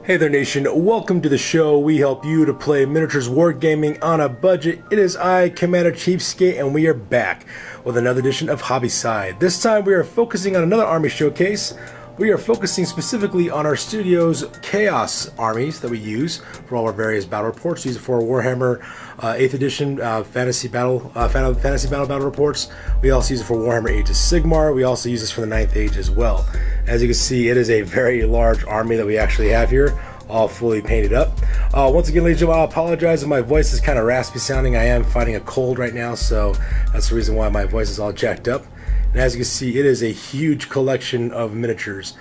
Hey there nation, welcome to the show. We help you to play miniatures wargaming on a budget. It is I, Commander CheapSkate, and we are back with another edition of Hobby Side. This time we are focusing on another army showcase. We are focusing specifically on our studio's Chaos armies that we use for all our various battle reports. These are for Warhammer 8th edition fantasy battle reports. We also use it for Warhammer Age of Sigmar. We also use this for the 9th Age as well. As you can see, it is a very large army that we actually have here, all fully painted up. Once again, ladies and gentlemen, I apologize if my voice is kind of raspy sounding. I am fighting a cold right now, so that's the reason why my voice is all jacked up. And as you can see, it is a huge collection of miniatures.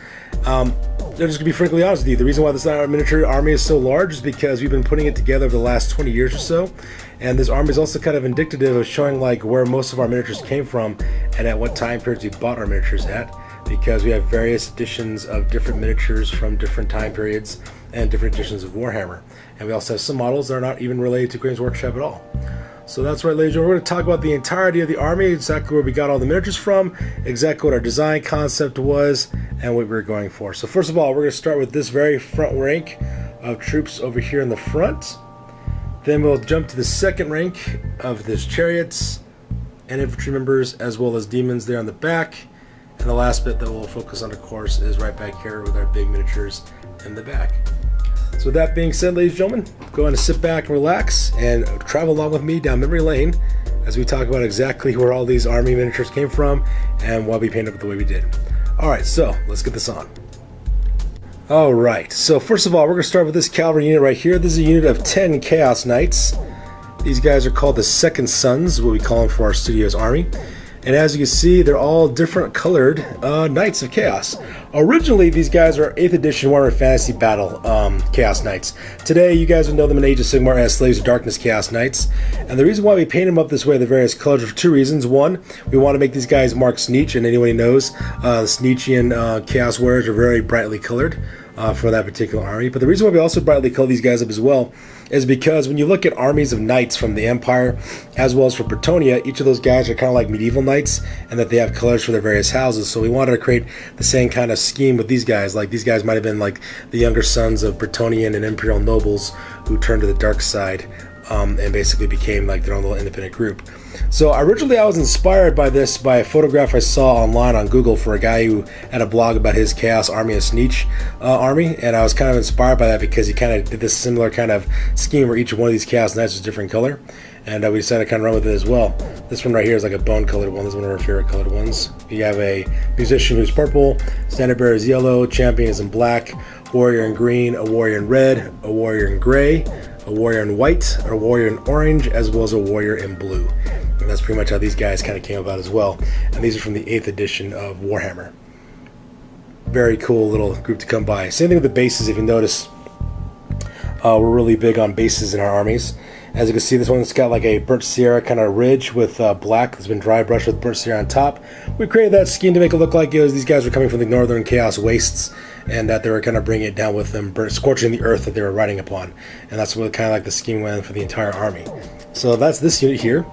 I'm just going to be frankly honest with you. The reason why this miniature army is so large is because we've been putting it together over the last 20 years or so. And this army is also kind of indicative of showing like where most of our miniatures came from and at what time periods we bought our miniatures at. Because we have various editions of different miniatures from different time periods and different editions of Warhammer. And we also have some models that are not even related to Games Workshop at all. So that's right, ladies and gentlemen, we're going to talk about the entirety of the army, exactly where we got all the miniatures from, exactly what our design concept was, and what we were going for. So first of all, we're going to start with this very front rank of troops over here in the front. Then we'll jump to the second rank of this chariots and infantry members, as well as demons there on the back. And the last bit that we'll focus on, of course, is right back here with our big miniatures in the back. So with that being said, ladies and gentlemen, go ahead and sit back and relax and travel along with me down memory lane as we talk about exactly where all these army miniatures came from and why we painted up the way we did. Alright, so let's get this on. Alright, so first of all, we're going to start with this cavalry unit right here. This is a unit of 10 Chaos Knights. These guys are called the Second Sons, what we call them for our studio's army. And as you can see, they're all different colored Knights of Chaos. Originally, these guys are 8th edition Warhammer Fantasy Battle Chaos Knights. Today, you guys would know them in Age of Sigmar as Slaves of Darkness Chaos Knights. And the reason why we paint them up this way, the various colors, are for two reasons. One, we want to make these guys mark Sneech, and anyone who knows, the Sneechian Chaos Warriors are very brightly colored for that particular army. But the reason why we also brightly color these guys up as well is because when you look at armies of knights from the Empire, as well as for Bretonnia, each of those guys are kind of like medieval knights, and that they have colors for their various houses. So we wanted to create the same kind of scheme with these guys. Like these guys might have been like the younger sons of Bretonnian and Imperial nobles who turned to the dark side and basically became like their own little independent group. So originally I was inspired by this by a photograph I saw online on Google for a guy who had a blog about his Chaos Army of Sneech army, and I was kind of inspired by that because he kind of did this similar kind of scheme where each one of these Chaos Knights was a different color, and we decided to kind of run with it as well. This one right here is like a bone colored one. This is one of our favorite colored ones. You have a musician who's purple, standard bearer is yellow, champion is in black, warrior in green, a warrior in red, a warrior in gray, a warrior in white, a warrior in orange, as well as a warrior in blue. And that's pretty much how these guys kind of came about as well. And these are from the 8th edition of Warhammer. Very cool little group to come by. Same thing with the bases, if you notice. We're really big on bases in our armies. As you can see, this one's got like a burnt Sierra kind of ridge with black that's been dry brushed with burnt Sierra on top. We created that scheme to make it look like these guys were coming from the northern Chaos wastes, and that they were kind of bringing it down with them, scorching the earth that they were riding upon. And that's what kind of like the scheme went for the entire army. So that's this unit here.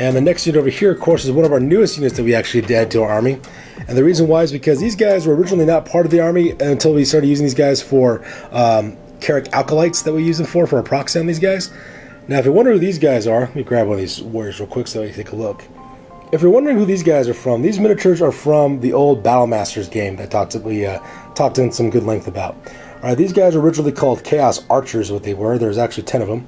And the next unit over here, of course, is one of our newest units that we actually added to our army. And the reason why is because these guys were originally not part of the army until we started using these guys for Carrick Alkalites that we use them for our proxy on these guys. Now, if you're wondering who these guys are, let me grab one of these warriors real quick so you can take a look. If you're wondering who these guys are from, these miniatures are from the old Battle Masters game that we talked in some good length about. All right, these guys are originally called Chaos Archers, what they were. There's actually 10 of them.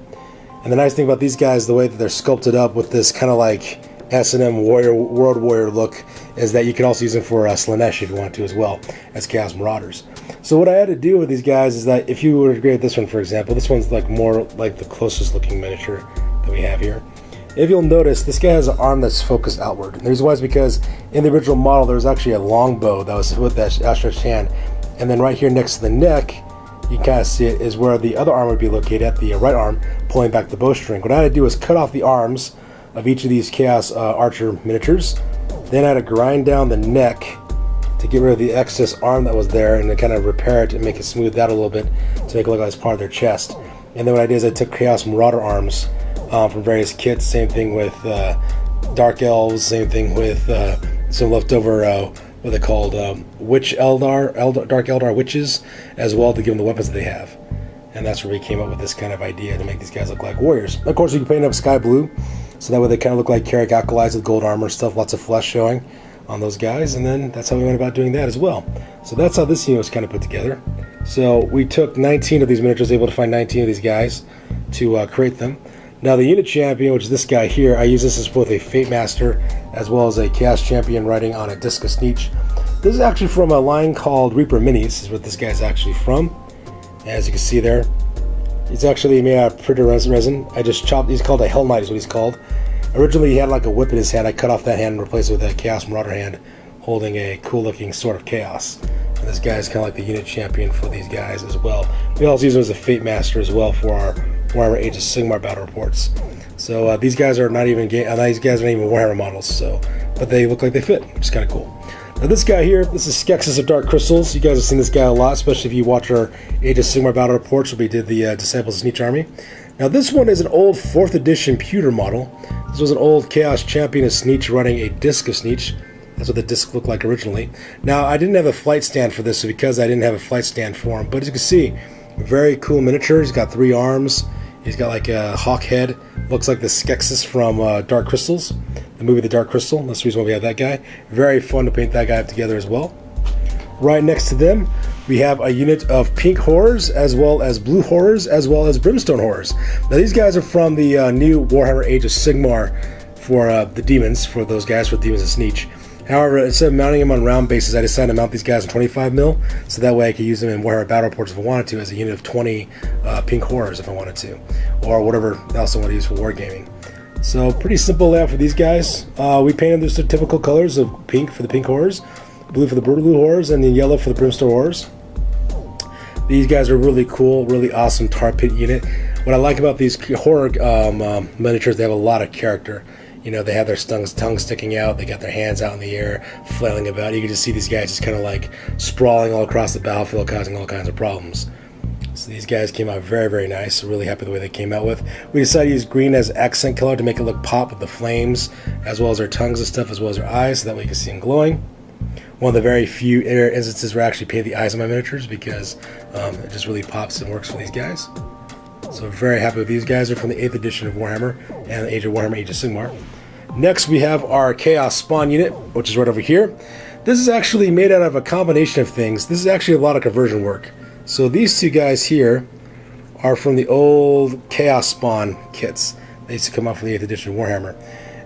And the nice thing about these guys, the way that they're sculpted up with this kind of like S&M warrior, world warrior look, is that you can also use them for Slaanesh if you want to as well, as Chaos Marauders. So what I had to do with these guys is that if you were to grade this one, for example, this one's like more like the closest looking miniature that we have here. If you'll notice, this guy has an arm that's focused outward. And the reason why is because in the original model, there was actually a long bow that was with that outstretched hand. And then right here next to the neck, you can kind of see it, is where the other arm would be located, at the right arm, pulling back the bowstring. What I had to do was cut off the arms of each of these Chaos Archer miniatures. Then I had to grind down the neck to get rid of the excess arm that was there and to kind of repair it and make it smooth out a little bit to make it look like it's part of their chest. And then what I did is I took Chaos Marauder arms from various kits. Same thing with Dark Elves, same thing with some leftover what they're called, Witch Dark Eldar witches, as well, to give them the weapons that they have. And that's where we came up with this kind of idea to make these guys look like warriors. Of course, you can paint them sky blue, so that way they kind of look like Carrick acolytes with gold armor and stuff, lots of flesh showing on those guys, and then that's how we went about doing that as well. So that's how this unit was kind of put together. So we took 19 of these miniatures, able to find 19 of these guys to create them. Now the unit champion, which is this guy here, I use this as both a Fate Master as well as a Chaos Champion riding on a Discus Niche. This is actually from a line called Reaper Minis. This is what this guy's actually from. As you can see there, it's actually made out of printer resin. I just chopped, he's called a Hell Knight is what he's called. Originally he had like a whip in his hand. I cut off that hand and replaced it with a Chaos Marauder hand holding a cool looking Sword of Chaos. And this guy is kind of like the unit champion for these guys as well. We also use him as a Fate Master as well for our Warhammer Age of Sigmar battle reports. So these guys are not even Warhammer models, so but they look like they fit, which is kind of cool. Now this guy here, this is Skeksis of Dark Crystals. You guys have seen this guy a lot, especially if you watch our Age of Sigmar battle reports where we did the Disciples of Sneech Army. Now this one is an old 4th edition pewter model. This was an old Chaos Champion of Sneech running a Disc of Sneech. That's what the disc looked like originally. Now I didn't have a flight stand for this, so because I didn't have a flight stand for him, but as you can see, very cool miniature. He's got 3 arms. He's got like a hawk head. Looks like the Skeksis from Dark Crystals, the movie The Dark Crystal. That's the reason why we have that guy. Very fun to paint that guy up together as well. Right next to them, we have a unit of pink horrors, as well as blue horrors, as well as brimstone horrors. Now these guys are from the new Warhammer Age of Sigmar for the demons, for those guys, for demons of Sneech. However, instead of mounting them on round bases, I decided to mount these guys on 25mm, so that way I could use them in Warhammer battle reports if I wanted to, as a unit of 20 pink horrors if I wanted to, or whatever else I want to use for wargaming. So pretty simple layout for these guys. We painted just the typical colors of pink for the pink horrors, blue for the blue horrors, and then yellow for the brimstone horrors. These guys are really cool, really awesome tar pit unit. What I like about these horror miniatures, they have a lot of character. You know, they have their tongues sticking out, they got their hands out in the air, flailing about. You can just see these guys just kind of like sprawling all across the battlefield, causing all kinds of problems. So these guys came out very, very nice. Really happy with the way they came out with. We decided to use green as accent color to make it look pop with the flames, as well as their tongues and stuff, as well as their eyes, so that way you can see them glowing. One of the very few instances where I actually paint the eyes on my miniatures, because it just really pops and works for these guys. So very happy with these guys. They're from the 8th edition of Warhammer and the Age of Warhammer, Age of Sigmar. Next we have our Chaos Spawn unit, which is right over here. This is actually made out of a combination of things. This is actually a lot of conversion work. So these two guys here are from the old Chaos Spawn kits. They used to come out from the 8th edition of Warhammer.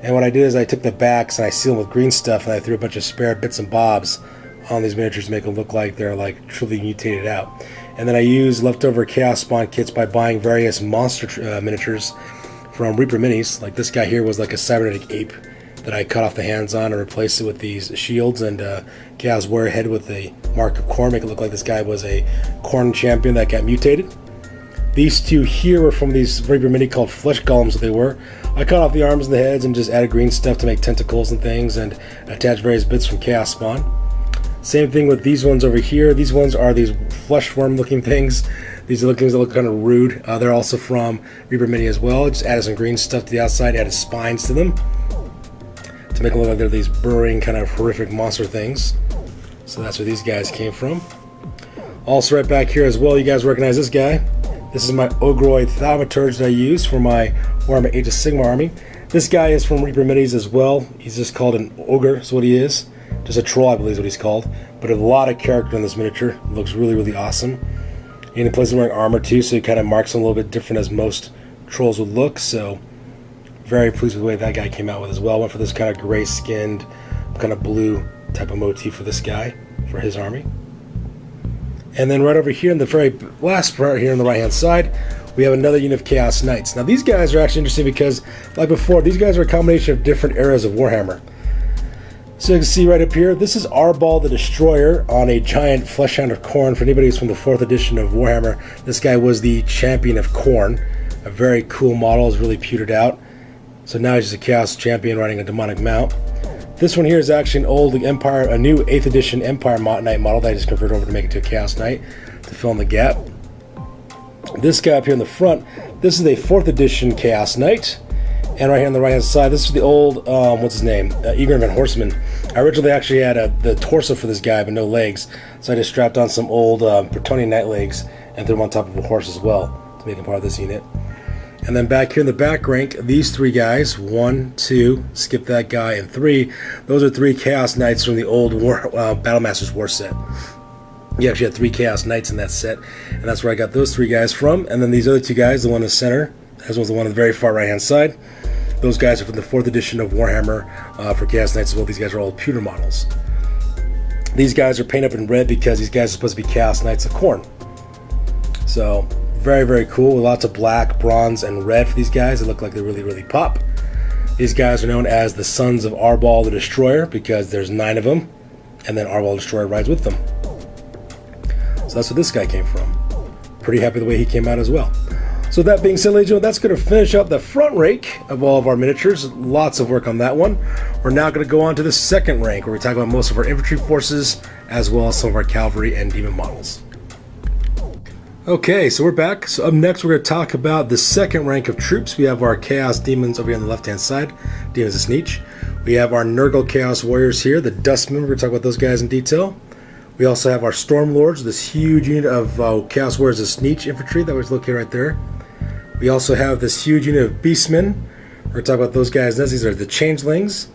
And what I did is I took the backs and I sealed them with green stuff, and I threw a bunch of spare bits and bobs on these miniatures to make them look like they're like truly mutated out. And then I used leftover Chaos Spawn kits by buying various monster miniatures from Reaper Minis. Like this guy here was like a cybernetic ape that I cut off the hands on and replaced it with these shields and Chaos Warrior head with the mark of Khorne, make it look like this guy was a Khorne champion that got mutated. These two here were from these Reaper Mini called Flesh Golems, what they were. I cut off the arms and the heads and just added green stuff to make tentacles and things, and attached various bits from Chaos Spawn. Same thing with these ones over here. These ones are these flesh worm looking things. These are things that look kind of rude. They're also from Reaper Mini as well. Just added some green stuff to the outside, added spines to them to make them look like they're these burrowing kind of horrific monster things. So that's where these guys came from. Also right back here as well, you guys recognize this guy. This is my Ogroid Thaumaturge that I use for my Warhammer Age of Sigmar army. This guy is from Reaper Minis as well. He's just called an ogre, is what he is. Just a troll, I believe is what he's called. But a lot of character in this miniature. It looks really, really awesome. And he plays wearing armor too, so he kind of marks him a little bit different as most trolls would look. So very pleased with the way that guy came out with as well. Went for this kind of gray skinned, kind of blue type of motif for this guy, for his army. And then right over here in the very last part here on the right hand side, we have another unit of Chaos Knights. Now these guys are actually interesting because, like before, these guys are a combination of different eras of Warhammer. So you can see right up here, this is Arbal the Destroyer on a giant Fleshhound of Khorne. For anybody who's from the 4th edition of Warhammer, this guy was the champion of Khorne. A very cool model, is really pewtered out. So now he's just a Chaos champion riding a demonic mount. This one here is actually an old Empire, a new 8th edition Empire Knight model that I just converted over to make it to a Chaos Knight to fill in the gap. This guy up here in the front, this is a 4th edition Chaos Knight. And right here on the right hand side, this is the old, what's his name? Egon Van Horseman. I originally actually had the torso for this guy, but no legs, so I just strapped on some old Bretonnian night legs and threw them on top of a horse as well to make him part of this unit. And then back here in the back rank, these three guys, 1, 2, skip that guy, and 3, those are 3 Chaos Knights from the old Battlemasters War set. You actually had 3 Chaos Knights in that set, and that's where I got those 3 guys from. And then these other 2 guys, the one in the center, as well as the one on the very far right-hand side, those guys are from the 4th edition of Warhammer for Chaos Knights as well. These guys are all pewter models. These guys are painted up in red because these guys are supposed to be Chaos Knights of Khorne. So, very, very cool, with lots of black, bronze, and red for these guys. They look like they really, really pop. These guys are known as the Sons of Arbal the Destroyer because there's 9 of them, and then Arbal the Destroyer rides with them. So that's where this guy came from. Pretty happy the way he came out as well. So that being said, ladies and gentlemen, that's going to finish up the front rank of all of our miniatures. Lots of work on that one. We're now going to go on to the second rank, where we talk about most of our infantry forces, as well as some of our cavalry and demon models. Okay, so we're back. So up next, we're going to talk about the second rank of troops. We have our Chaos Demons over here on the left-hand side, Demons of Sneech. We have our Nurgle Chaos Warriors here, the Dustmen. We're going to talk about those guys in detail. We also have our Stormlords, this huge unit of Chaos Warriors of Sneech infantry that was located right there. We also have this huge unit of Beastmen. We're going to talk about those guys next. These are the Changelings,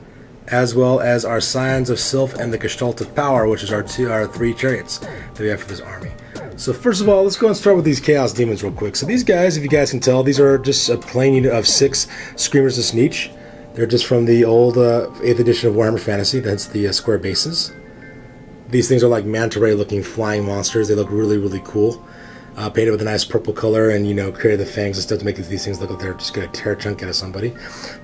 as well as our Scions of Sylph and the Gestalt of Power, which is our 3 chariots that we have for this army. So first of all, let's go and start with these Chaos Demons real quick. So these guys, if you guys can tell, these are just a plain unit of 6 Screamers of Sneech. They're just from the old 8th edition of Warhammer Fantasy. That's the square bases. These things are like manta ray looking flying monsters. They look really, really cool. Painted with a nice purple color and, created the fangs and stuff to make these things look like they're just going to tear a chunk out of somebody.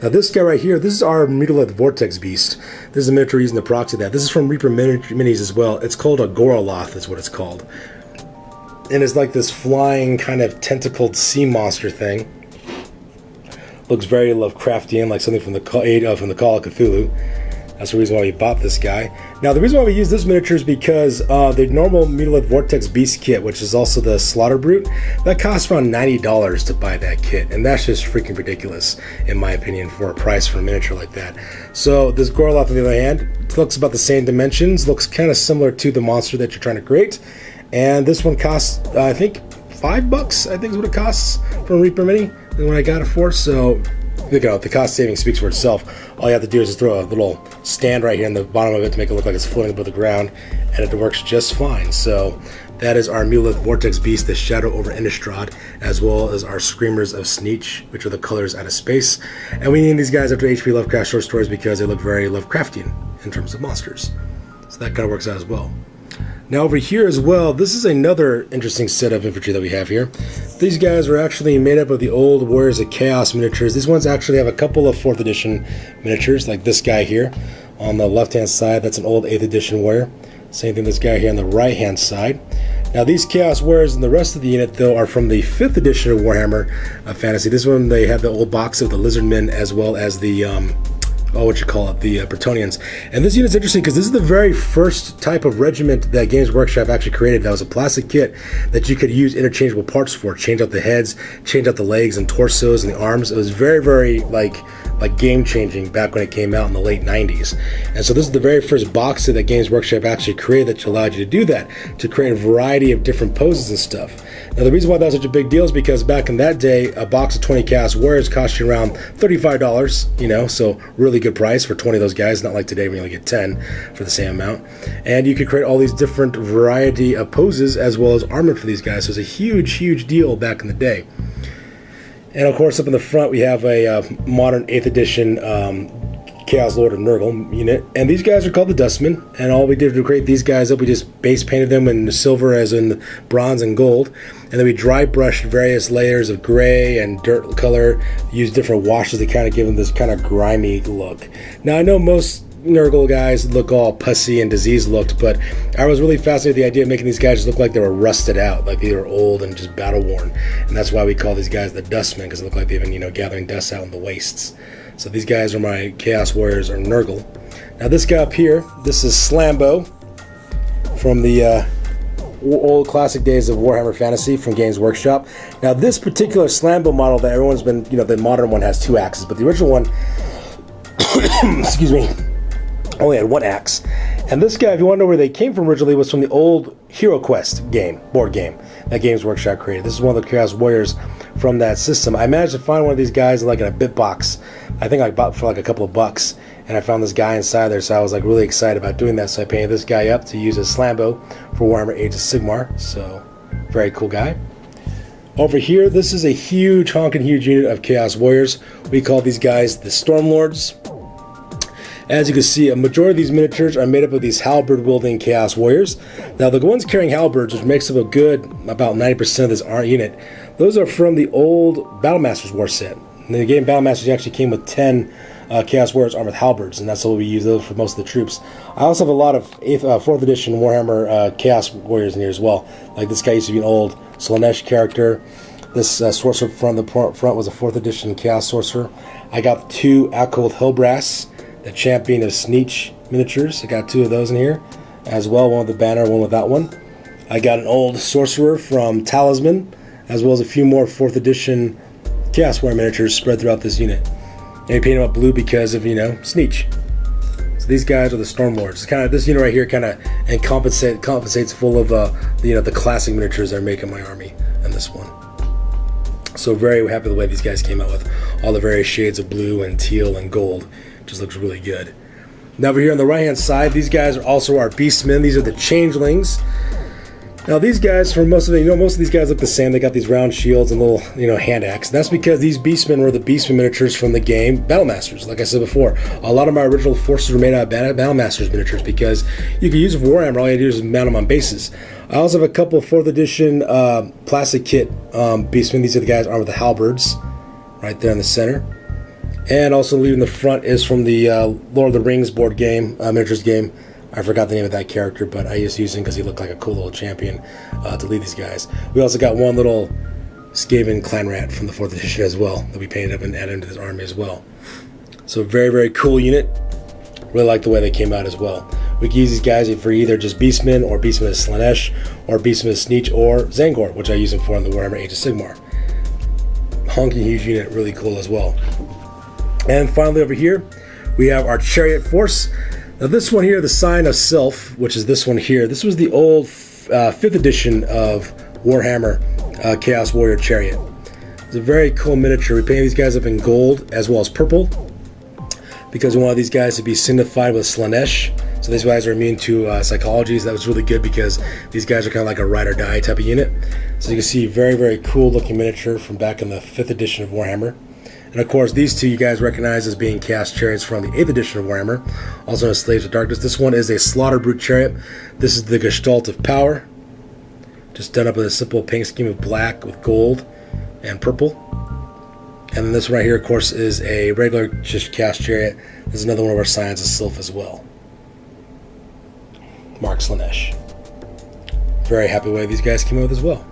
Now this guy right here, this is our Mutilate Vortex Beast. This is a miniature using the proxy of that. This is from Reaper Minis as well. It's called a Goroloth is what it's called. And it's like this flying kind of tentacled sea monster thing. Looks very Lovecraftian, like something from the Call of Cthulhu. That's the reason why we bought this guy. Now, the reason why we use this miniature is because the normal Mutilate Vortex Beast kit, which is also the Slaughter Brute, that costs around $90 to buy that kit. And that's just freaking ridiculous, in my opinion, for a price for a miniature like that. So, this Goroloth, on the other hand, looks about the same dimensions, looks kind of similar to the monster that you're trying to create. And this one costs, I think, $5, I think is what it costs from Reaper Mini, when I got it for. So, the cost saving speaks for itself. All you have to do is just throw a little stand right here in the bottom of it to make it look like it's floating above the ground, and it works just fine. So that is our Mutilate Vortex Beast, the Shadow over Innistrad, as well as our Screamers of Sneech, which are the colors out of space. And we named these guys after H.P. Lovecraft short stories because they look very Lovecraftian in terms of monsters. So that kind of works out as well. Now over here as well, this is another interesting set of infantry that we have here. These guys are actually made up of the old Warriors of Chaos miniatures. These ones actually have a couple of 4th edition miniatures, like this guy here on the left-hand side. That's an old 8th edition warrior. Same thing, this guy here on the right-hand side. Now these Chaos Warriors and the rest of the unit, though, are from the 5th edition of Warhammer Fantasy. This one, they have the old box of the Lizardmen as well as the the Bretonnians. And this unit's interesting because this is the very first type of regiment that Games Workshop actually created that was a plastic kit that you could use interchangeable parts for. Change out the heads, change out the legs and torsos and the arms. It was very, very like game-changing back when it came out in the late 90s. And so this is the very first box set that Games Workshop actually created that allowed you to do that, to create a variety of different poses and stuff. Now the reason why that was such a big deal is because back in that day, a box of 20 Chaos Warriors cost you around $35, so really good price for 20 of those guys, not like today when you only get 10 for the same amount. And you could create all these different variety of poses as well as armor for these guys. So it's a huge, huge deal back in the day. And of course, up in the front, we have a modern 8th edition Chaos Lord of Nurgle unit. And these guys are called the Dustmen. And all we did to create these guys up, we just base painted them in silver as in bronze and gold. And then we dry brushed various layers of gray and dirt color, used different washes to kind of give them this kind of grimy look. Now, I know most Nurgle guys look all pussy and disease looked, but I was really fascinated with the idea of making these guys look like they were rusted out, like they were old and just battle worn. And that's why we call these guys the Dustmen, because they look like they've been, gathering dust out in the wastes. So these guys are my Chaos Warriors or Nurgle. Now this guy up here, this is Slambo from the old classic days of Warhammer Fantasy from Games Workshop. Now this particular Slambo model that everyone's been, the modern one has 2 axes, but the original one, excuse me, Only had one axe. And this guy, if you want to know where they came from originally, was from the old Hero Quest game, board game, that Games Workshop created. This is one of the Chaos Warriors from that system. I managed to find one of these guys like in a bit box. I think I bought for like a couple of bucks. And I found this guy inside there, so I was like really excited about doing that. So I painted this guy up to use as Slambo for Warhammer Age of Sigmar. So, very cool guy. Over here, this is a huge, honking huge unit of Chaos Warriors. We call these guys the Stormlords. As you can see, a majority of these miniatures are made up of these halberd-wielding Chaos Warriors. Now, the ones carrying halberds, which makes up a good about 90% of this unit, those are from the old Battlemasters War set. In the game Battlemasters actually came with 10 Chaos Warriors armed with halberds, and that's what we use those for most of the troops. I also have a lot of 4th edition Warhammer Chaos Warriors in here as well. Like this guy used to be an old Slaanesh character. This sorcerer from the front was a 4th edition Chaos Sorcerer. I got 2 Alcold Hellbrass, the champion of Sneech miniatures. I got 2 of those in here as well, one with the banner, one without one. I got an old Sorcerer from Talisman, as well as a few more 4th edition Chaos Warrior miniatures spread throughout this unit. And we paint them up blue because of, Sneech. So these guys are the Stormlords. Kind of this unit right here kind of compensates full of the classic miniatures that are making my army in this one. So very happy with the way these guys came out with all the various shades of blue and teal and gold. Just looks really good. Now over here on the right hand side, these guys are also our Beastmen. These are the Changelings. Now these guys, for most of it, most of these guys look the same. They got these round shields and little, hand axe. That's because these Beastmen were the Beastmen miniatures from the game Battlemasters. Like I said before, a lot of my original forces were made out of Battlemasters miniatures because you could use them for Warhammer. All you had to do is mount them on bases. I also have a couple of 4th edition plastic kit Beastmen. These are the guys armed with the halberds, right there in the center. And also leading the front is from the Lord of the Rings board game, miniatures game. I forgot the name of that character, but I just used him because he looked like a cool little champion to lead these guys. We also got one little Skaven clan rat from the 4th edition as well that we painted up and added into this army as well. So very, very cool unit. Really like the way they came out as well. We can use these guys for either just Beastmen or Beastmen of Slaanesh or Beastmen of Sneech or Zangor, which I use them for in the Warhammer Age of Sigmar. Honking huge unit, really cool as well. And finally over here, we have our Chariot Force. Now this one here, the Sign of Self, which is this one here, this was the old 5th edition of Warhammer Chaos Warrior Chariot. It's a very cool miniature. We painted these guys up in gold as well as purple because we wanted these guys to be signified with Slaanesh. So these guys are immune to psychology, so that was really good because these guys are kind of like a ride or die type of unit. So you can see very, very cool looking miniature from back in the 5th edition of Warhammer. And of course, these two you guys recognize as being Chaos Chariots from the 8th edition of Warhammer, also known as Slaves of Darkness. This one is a Slaughter Brute Chariot. This is the Gestalt of Power, just done up with a simple paint scheme of black with gold and purple. And then this one right here, of course, is a regular just Chaos Chariot. This is another one of our Signs of Sylph as well. Mark Slaanesh. Very happy with the way these guys came out with as well.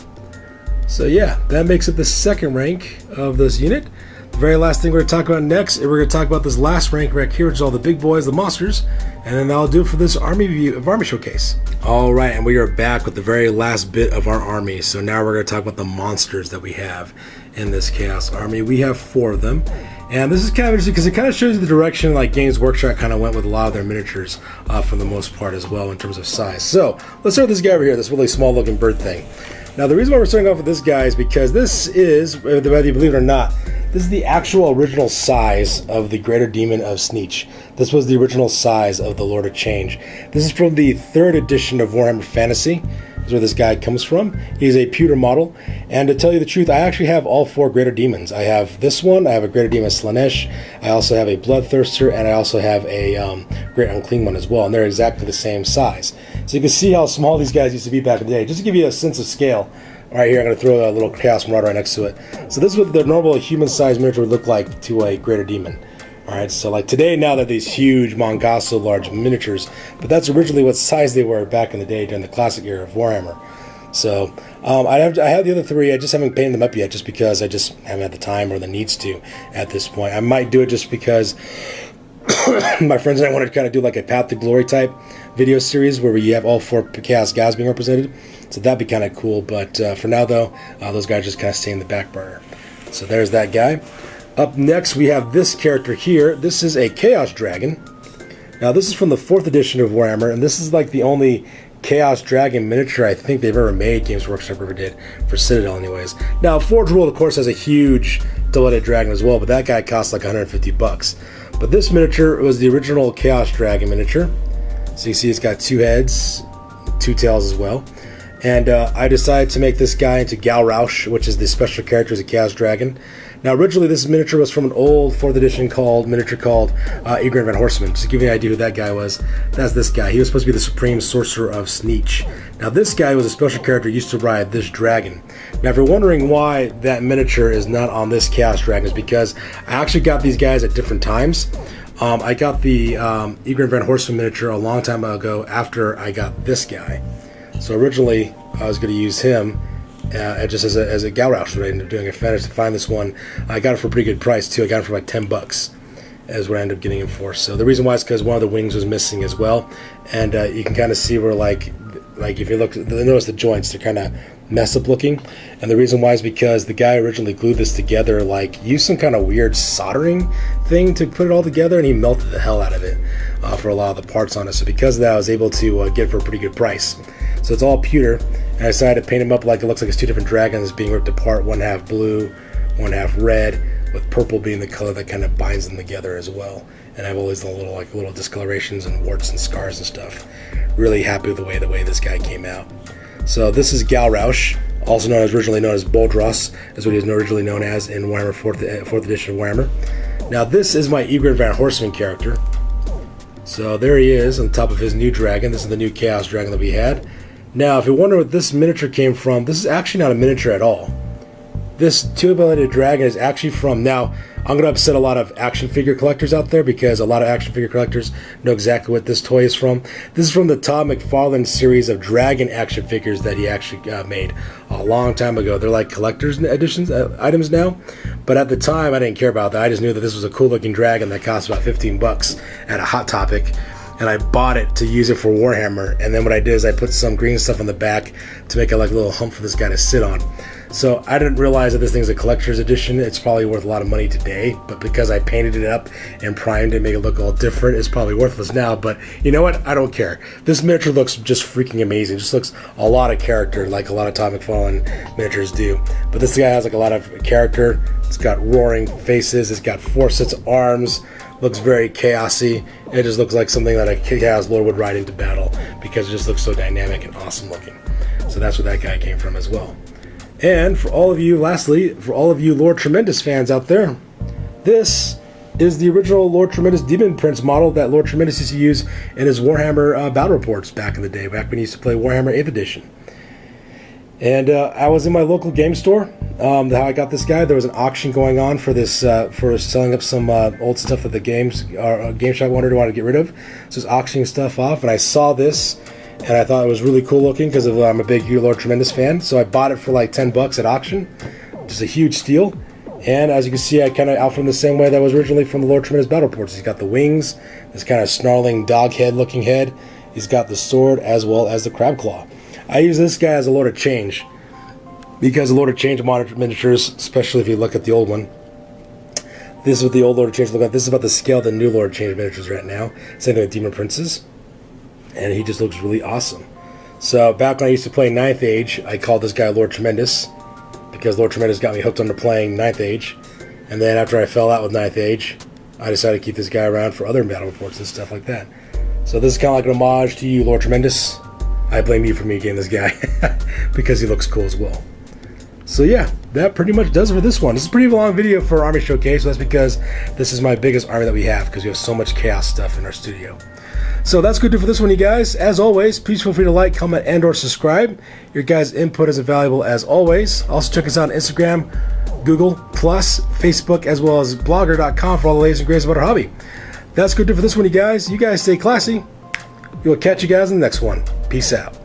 So yeah, that makes it the second rank of this unit. The very last thing we're going to talk about next, we're going to talk about this last rank right here, which is all the big boys, the monsters, and then that'll do it for this army view of army showcase. All right, and we are back with the very last bit of our army. So now we're going to talk about the monsters that we have in this Chaos army. We have 4 of them, and this is kind of interesting because it kind of shows you the direction like Games Workshop kind of went with a lot of their miniatures for the most part as well in terms of size. So let's start with this guy over here, this really small looking bird thing. Now the reason why we're starting off with this guy is because this is, whether you believe it or not, this is the actual original size of the Greater Demon of Sneech. This was the original size of the Lord of Change. This is from the 3rd edition of Warhammer Fantasy. This is where this guy comes from. He's a pewter model. And to tell you the truth, I actually have all 4 Greater Demons. I have this one, I have a Greater Demon Slaanesh, I also have a Bloodthirster, and I also have a Great Unclean one as well. And they're exactly the same size. So you can see how small these guys used to be back in the day. Just to give you a sense of scale, right here I'm going to throw a little Chaos Marauder right next to it. So this is what the normal human-sized miniature would look like to a Greater Demon. Alright, so like today now they're these huge Mongoso large miniatures, but that's originally what size they were back in the day during the classic era of Warhammer. So I have the other 3, I just haven't painted them up yet just because I just haven't had the time or the needs to at this point. I might do it just because my friends and I wanted to kind of do like a Path to Glory type video series where we have all 4 Chaos guys being represented. So that'd be kind of cool, but for now though, those guys just kind of stay in the back burner. So there's that guy. Up next we have this character here. This is a Chaos Dragon. Now this is from the 4th edition of Warhammer, and this is like the only Chaos Dragon miniature I think they've ever made, Games Workshop ever did, for Citadel anyways. Now Forge World of course has a huge double-headed dragon as well, but that guy costs like 150 bucks. But this miniature was the original Chaos Dragon miniature. So you see it's got 2 heads, 2 tails as well. And I decided to make this guy into Galrausch, which is the special character as a Chaos Dragon. Now originally this miniature was from an old 4th edition miniature called Egrin Van Horseman. Just to give you an idea who that guy was, that's this guy. He was supposed to be the Supreme Sorcerer of Sneech. Now this guy was a special character used to ride this dragon. Now if you're wondering why that miniature is not on this Chaos Dragon, is because I actually got these guys at different times. I got the Egrin Van Horseman miniature a long time ago after I got this guy. So originally I was going to use him just as a Galrausch, what I ended up doing. I managed to find this one. I got it for a pretty good price too. I got it for like 10 bucks is what I ended up getting him for. So the reason why is because one of the wings was missing as well, and you can kind of see where like if you look, notice the joints, they're kind of messed up looking, and the reason why is because the guy originally glued this together, like used some kind of weird soldering thing to put it all together, and he melted the hell out of it for a lot of the parts on it. So because of that I was able to get it for a pretty good price. So it's all pewter, and I decided to paint him up like it looks like it's 2 different dragons being ripped apart, one half blue, one half red, with purple being the color that kind of binds them together as well. And I have all these little discolorations and warts and scars and stuff. Really happy with the way this guy came out. So this is Galrausch, also originally known as Boldros, is what he was originally known as in Warhammer 4th edition of Warhammer. Now this is my Egrin Van Horseman character. So there he is on top of his new dragon. This is the new Chaos Dragon that we had. Now, if you wonder what this miniature came from, this is actually not a miniature at all. This 2-headed dragon is actually from, now, I'm going to upset a lot of action figure collectors out there because a lot of action figure collectors know exactly what this toy is from. This is from the Todd McFarlane series of dragon action figures that he actually made a long time ago. They're like collector's editions items now, but at the time I didn't care about that. I just knew that this was a cool looking dragon that cost about 15 bucks at a Hot Topic. And I bought it to use it for Warhammer, and then what I did is I put some green stuff on the back to make it like a little hump for this guy to sit on. So I didn't realize that this thing's a collector's edition. It's probably worth a lot of money today, but because I painted it up and primed it, make it look all different, it's probably worthless now. But you know what? I don't care. This miniature looks just freaking amazing. It just looks a lot of character, like a lot of Todd McFarlane miniatures do. But this guy has like a lot of character. It's got roaring faces. It's got 4 sets of arms. Looks very chaosy. It just looks like something that a Chaos Lord would ride into battle because it just looks so dynamic and awesome looking. So that's where that guy came from as well. And for all of you, lastly, for all of you Lord Tremendous fans out there, this is the original Lord Tremendous Demon Prince model that Lord Tremendous used to use in his Warhammer battle reports back in the day, back when he used to play Warhammer 8th edition. And I was in my local game store. How I got this guy, there was an auction going on for this, for selling up some old stuff that the game shop wanted to get rid of. So it's auctioning stuff off, and I saw this, and I thought it was really cool looking because I'm a big Lord Tremendous fan. So I bought it for like 10 bucks at auction, just a huge steal. And as you can see, I kind of outfitted him the same way that was originally from the Lord Tremendous battle reports. He's got the wings, this kind of snarling dog head looking head. He's got the sword as well as the crab claw. I use this guy as a Lord of Change because the Lord of Change miniatures, especially if you look at the old one, this is what the old Lord of Change look like. This is about the scale of the new Lord of Change miniatures right now. Same thing with Demon Princes. And he just looks really awesome. So back when I used to play 9th Age, I called this guy Lord Tremendous because Lord Tremendous got me hooked onto playing 9th Age. And then after I fell out with 9th Age, I decided to keep this guy around for other battle reports and stuff like that. So this is kind of like an homage to you, Lord Tremendous. I blame you for me getting this guy because he looks cool as well. So yeah, that pretty much does it for this one. This is a pretty long video for Army Showcase. So that's because this is my biggest army that we have because we have so much chaos stuff in our studio. So that's good to do for this one, you guys. As always, please feel free to like, comment, and or subscribe. Your guys' input is valuable as always. Also check us out on Instagram, Google+, Facebook, as well as blogger.com for all the latest and greatest about our hobby. That's good to do for this one, you guys. You guys stay classy. We'll catch you guys in the next one. Peace out.